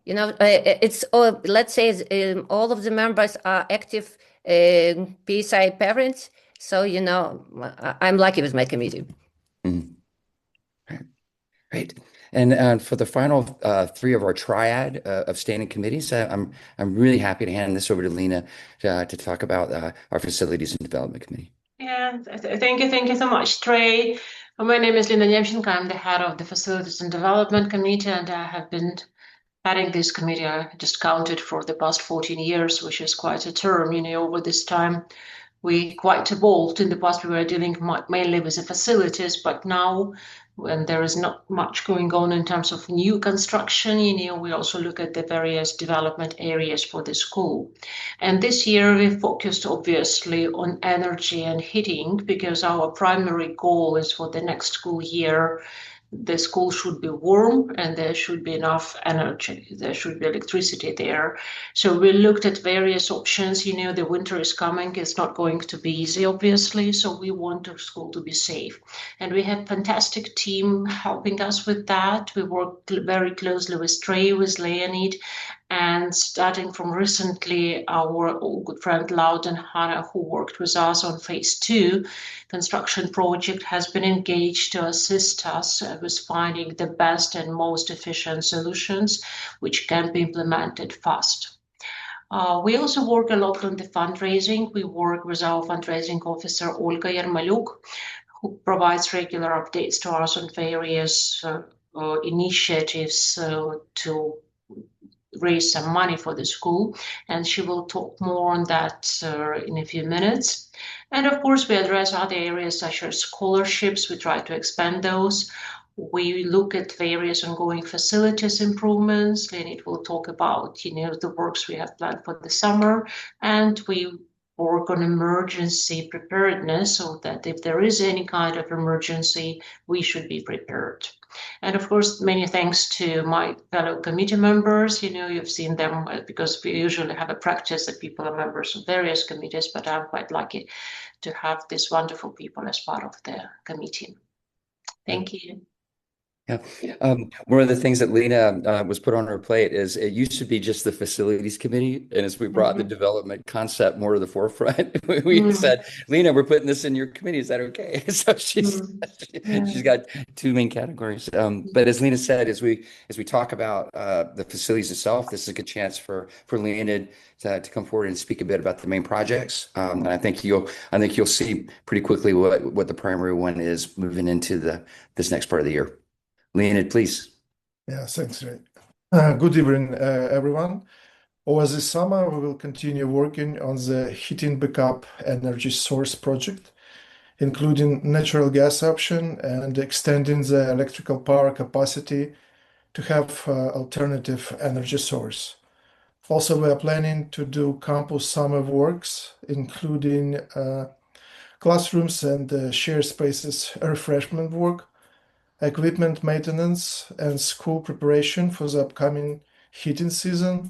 It's all, let's say, all of the members are active PSI parents. So, I'm lucky with my committee. Great. And for the final three of our triad of standing committees, I'm really happy to hand this over to Lena to talk about our Facilities and Development Committee. Yeah, thank you so much, Trey. My name is Lena Nemchenko. I'm the head of the Facilities and Development Committee, and I have been heading this committee. I just counted for the past 14 years, which is quite a term, over this time. We quite evolved. In the past, we were dealing mainly with the facilities, but now, when there is not much going on in terms of new construction, we also look at the various development areas for the school. And this year, we focused obviously on energy and heating, because our primary goal is for the next school year the school should be warm and there should be enough energy. There should be electricity there. So we looked at various options. The winter is coming. It's not going to be easy, obviously. So we want the school to be safe. And we have a fantastic team helping us with that. We work very closely with Trey, with Leonid, and starting from recently, our old good friend Loud and Hannah, who worked with us on phase 2 construction project, has been engaged to assist us with finding the best and most efficient solutions which can be implemented fast. We also work a lot on the fundraising. We work with our fundraising officer, Olga Yermaluk, who provides regular updates to us on various initiatives to raise some money for the school, and she will talk more on that in a few minutes. And of course, we address other areas such as scholarships. We try to expand those. We look at various ongoing facilities improvements. Leonid will talk about, the works we have planned for the summer, and we work on emergency preparedness so that if there is any kind of emergency, we should be prepared. And of course, many thanks to my fellow committee members. You've seen them because we usually have a practice that people are members of various committees, but I'm quite lucky to have these wonderful people as part of the committee. Thank you. Yeah. One of the things that Lena was put on her plate is it used to be just the facilities committee. And as we brought the development concept more to the forefront, we said, Lena, we're putting this in your committee. Is that okay? So she's got two main categories. But as Lena said, as we talk about the facilities itself, this is a good chance for Lena to come forward and speak a bit about the main projects. And I think you'll see pretty quickly what the primary one is moving into this next part of the year. Leonid, please. Yeah, thanks, Ray. Good evening, everyone. Over this summer, we will continue working on the heating backup energy source project, including natural gas option and extending the electrical power capacity to have alternative energy source. Also, we are planning to do campus summer works, including classrooms and share spaces refreshment work, equipment maintenance, and school preparation for the upcoming heating season,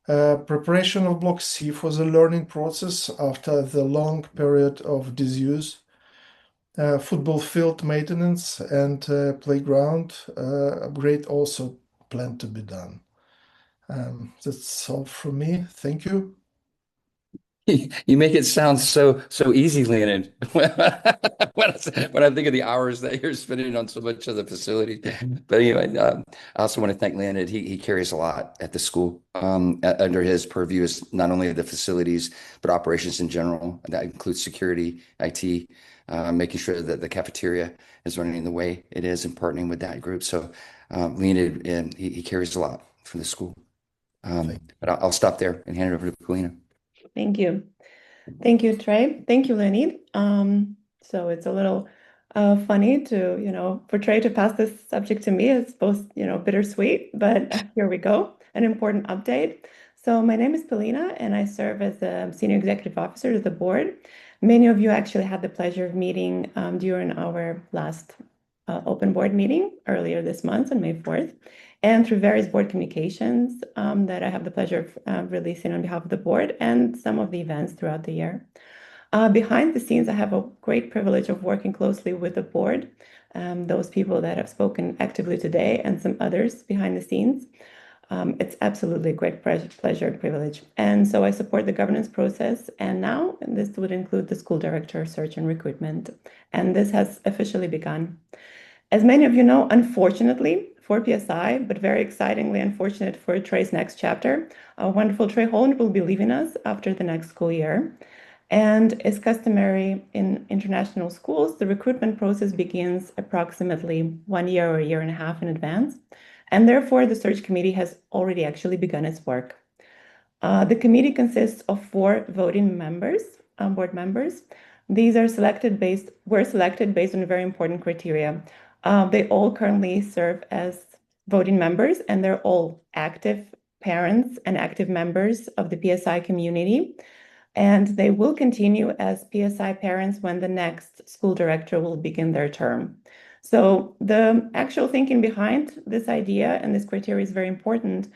preparation of Block C for the learning process after the long period of disuse, football field maintenance, and playground upgrade also planned to be done. That's all from me. Thank you. You make it sound so easy, Leonid. When I think of the hours that you're spending on so much of the facility. But anyway, I also want to thank Leonid. He carries a lot at the school. Under his purview is not only the facilities, but operations in general. That includes security, IT, making sure that the cafeteria is running the way it is and partnering with that group. So Leonid, he carries a lot for the school. But I'll stop there and hand it over to Polina. Thank you. Thank you, Trey. Thank you, Leonid. So it's a little funny to, for Trey to pass this subject to me. It's both, bittersweet, but here we go. An important update. So my name is Polina, and I serve as a Senior Executive Officer to the board. Many of you actually had the pleasure of meeting during our last open board meeting earlier this month on May 4th. And through various board communications that I have the pleasure of releasing on behalf of the board and some of the events throughout the year. Behind the scenes, I have a great privilege of working closely with the board, those people that have spoken actively today and some others behind the scenes. It's absolutely a great pleasure and privilege. And so I support the governance process. And now this would include the school director search and recruitment. And this has officially begun. As many of you know, unfortunately, for PSI, but very excitingly and fortunate for Trey's next chapter. A wonderful Trey Holland will be leaving us after the next school year. And as customary in international schools, the recruitment process begins approximately 1 year or a year and a half in advance. And therefore, the search committee has already actually begun its work. The committee consists of 4 voting members, board members. These were selected based on very important criteria. They all currently serve as voting members, and they're all active parents and active members of the PSI community. And they will continue as PSI parents when the next school director will begin their term. So the actual thinking behind this idea and this criteria is very important.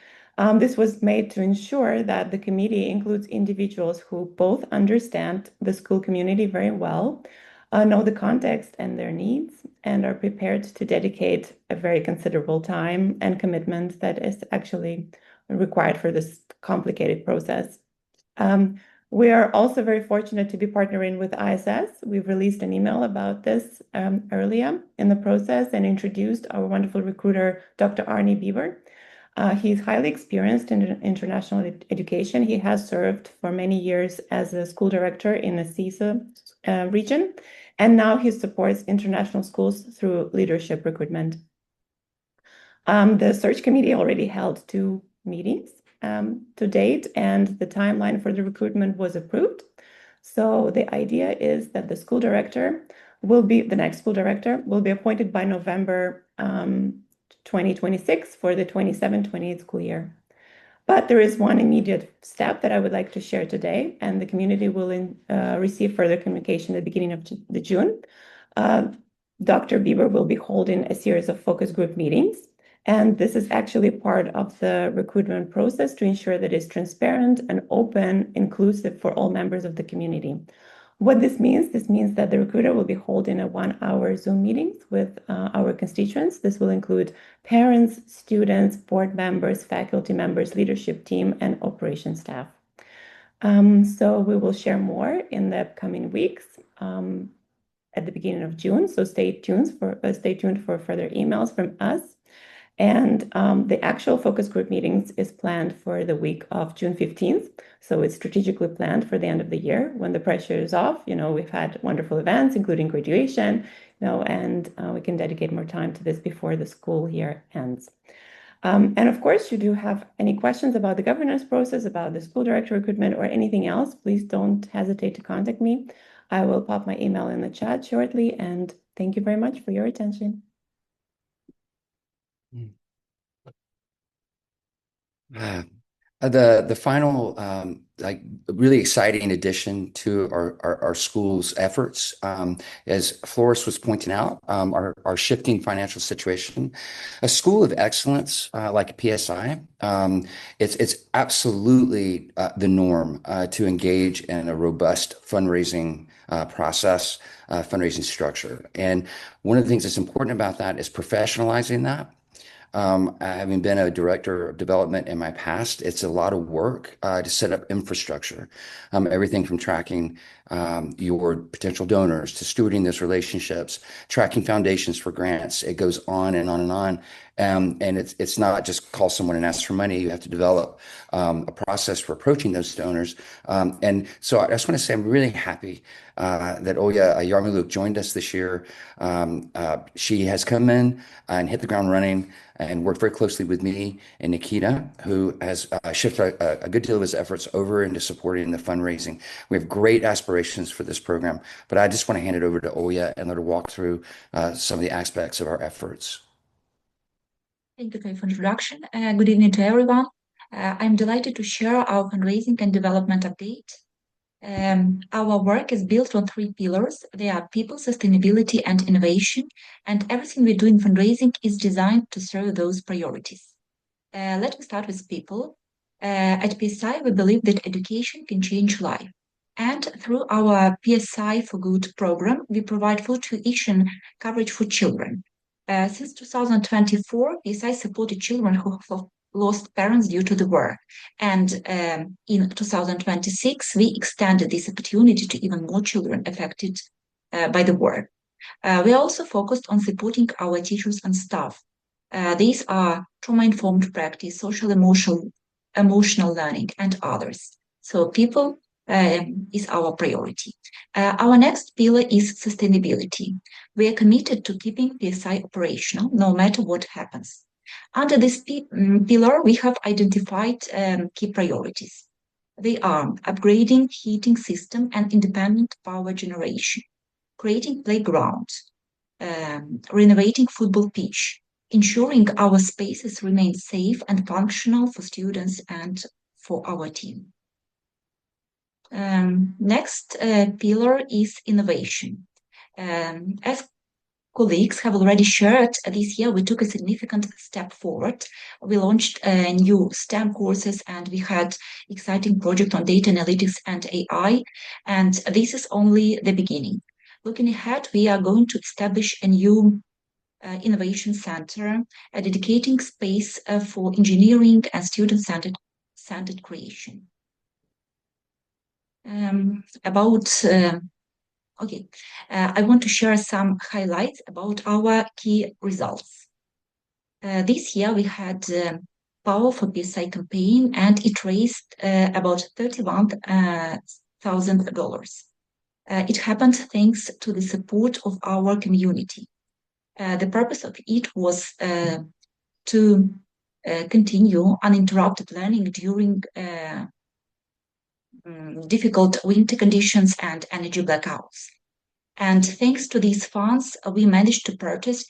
This was made to ensure that the committee includes individuals who both understand the school community very well, know the context and their needs, and are prepared to dedicate a very considerable time and commitment that is actually required for this complicated process. We are also very fortunate to be partnering with ISS. We've released an email about this earlier in the process and introduced our wonderful recruiter, Dr. Arnie Bieber. He's highly experienced in international education. He has served for many years as a school director in the CISA region, and now he supports international schools through leadership recruitment. The search committee already held 2 meetings to date, and the timeline for the recruitment was approved. So the idea is that the next school director will be appointed by November 2026 for the 27-28 school year. But there is one immediate step that I would like to share today, and the community will receive further communication at the beginning of June. Dr. Bieber will be holding a series of focus group meetings. And this is actually part of the recruitment process to ensure that it's transparent and open, inclusive for all members of the community. What this means that the recruiter will be holding a 1-hour Zoom meetings with our constituents. This will include parents, students, board members, faculty members, leadership team, and operations staff. So we will share more in the upcoming weeks at the beginning of June. So stay tuned for further emails from us. And the actual focus group meetings is planned for the week of June 15th. So it's strategically planned for the end of the year when the pressure is off. We've had wonderful events, including graduation, and we can dedicate more time to this before the school year ends. And of course, should you have any questions about the governance process, about the school director recruitment, or anything else, please don't hesitate to contact me. I will pop my email in the chat shortly, and thank you very much for your attention. The final really exciting addition to our school's efforts, as Floris was pointing out, our shifting financial situation. A school of excellence like PSI, it's absolutely the norm to engage in a robust fundraising process, fundraising structure. And one of the things that's important about that is professionalizing that. Having been a director of development in my past, it's a lot of work to set up infrastructure, everything from tracking your potential donors to stewarding those relationships, tracking foundations for grants. It goes on and on and on. And it's not just call someone and ask for money. You have to develop a process for approaching those donors. And so I just want to say I'm really happy that Oya Yarmuluk joined us this year. She has come in and hit the ground running and worked very closely with me and Nikita, who has shifted a good deal of his efforts over into supporting the fundraising. We have great aspirations for this program, but I just want to hand it over to Oya and let her walk through some of the aspects of our efforts. Thank you, Trey, for introduction. Good evening to everyone. I'm delighted to share our fundraising and development update. Our work is built on 3 pillars. They are people, sustainability, and innovation. And everything we do in fundraising is designed to serve those priorities. Let me start with people. At PSI, we believe that education can change life. And through our PSI for Good program, we provide full tuition coverage for children. Since 2024, PSI supported children who have lost parents due to the war. And in 2026, we extended this opportunity to even more children affected by the war. We also focused on supporting our teachers and staff. These are trauma-informed practice, emotional learning, and others. So people is our priority. Our next pillar is sustainability. We are committed to keeping PSI operational no matter what happens. Under this pillar, we have identified key priorities. They are upgrading heating system and independent power generation, creating playgrounds, renovating football pitch, ensuring our spaces remain safe and functional for students and for our team. Next pillar is innovation. As colleagues have already shared, this year we took a significant step forward. We launched new STEM courses and we had exciting project on data analytics and AI, and this is only the beginning. Looking ahead, we are going to establish a new innovation center, a dedicating space for engineering and student-centered creation. I want to share some highlights about our key results. This year we had Power for PSI campaign and it raised about $31,000. It happened thanks to the support of our community. The purpose of it was to continue uninterrupted learning during difficult winter conditions and energy blackouts. And thanks to these funds, we managed to purchase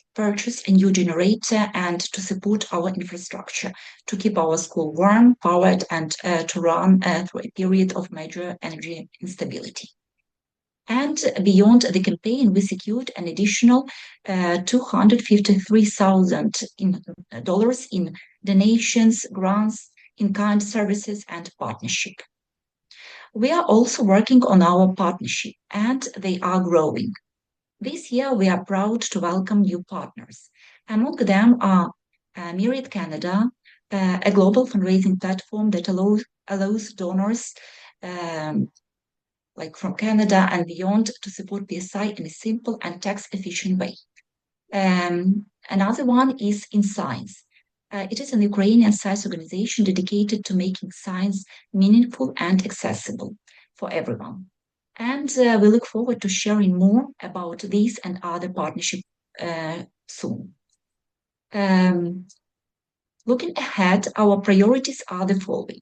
a new generator and to support our infrastructure, to keep our school warm, powered, and to run through a period of major energy instability. And beyond the campaign, we secured an additional $253,000 in donations, grants, in-kind services, and partnership. We are also working on our partnership, and they are growing. This year, we are proud to welcome new partners. Among them are Myriad Canada, a global fundraising platform that allows donors like from Canada and beyond to support PSI in a simple and tax-efficient way. Another one is In Science. It is an Ukrainian science organization dedicated to making science meaningful and accessible for everyone. And we look forward to sharing more about these and other partnerships soon. Looking ahead, our priorities are the following.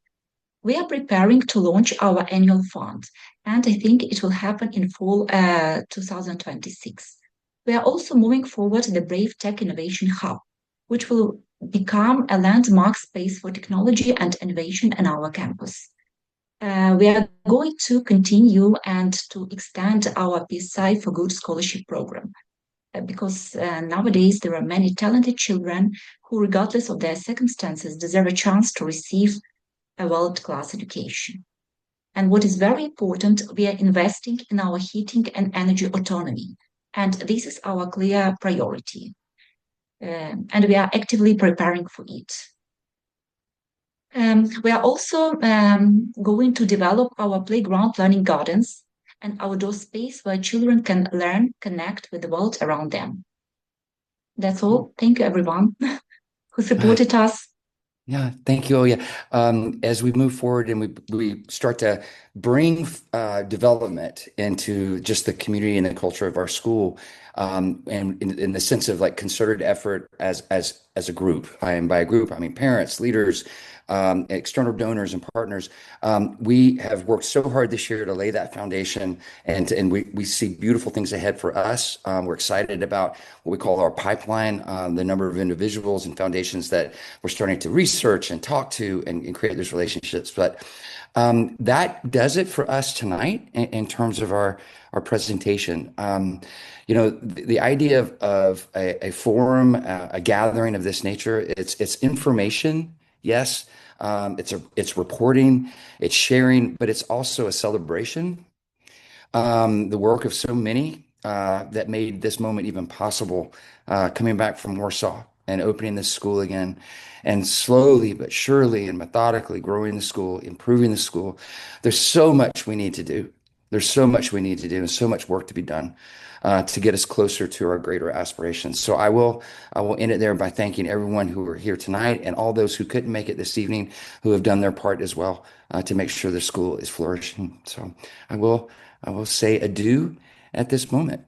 We are preparing to launch our annual fund, and I think it will happen in fall 2026. We are also moving forward the Brave Tech Innovation Hub, which will become a landmark space for technology and innovation on our campus. We are going to continue and to extend our PSI for Good scholarship program because nowadays there are many talented children who, regardless of their circumstances, deserve a chance to receive a world-class education. And what is very important, we are investing in our heating and energy autonomy, and this is our clear priority. And we are actively preparing for it. We are also going to develop our playground learning gardens and outdoor space where children can learn, connect with the world around them. That's all. Thank you, everyone who supported us. Yeah, thank you. Oh, yeah. As we move forward and we start to bring development into just the community and the culture of our school, and in the sense of like concerted effort as a group. And by a group, I mean parents, leaders, external donors and partners. We have worked so hard this year to lay that foundation, and we see beautiful things ahead for us. We're excited about what we call our pipeline, the number of individuals and foundations that we're starting to research and talk to and create those relationships. But that does it for us tonight in terms of our presentation. The idea of a forum, a gathering of this nature, it's information. Yes, it's reporting, it's sharing, but it's also a celebration. The work of so many that made this moment even possible, coming back from Warsaw and opening this school again, and slowly but surely and methodically growing the school, improving the school. There's so much we need to do. There's so much we need to do and so much work to be done to get us closer to our greater aspirations. So I will end it there by thanking everyone who are here tonight and all those who couldn't make it this evening who have done their part as well to make sure the school is flourishing. So I will say adieu at this moment.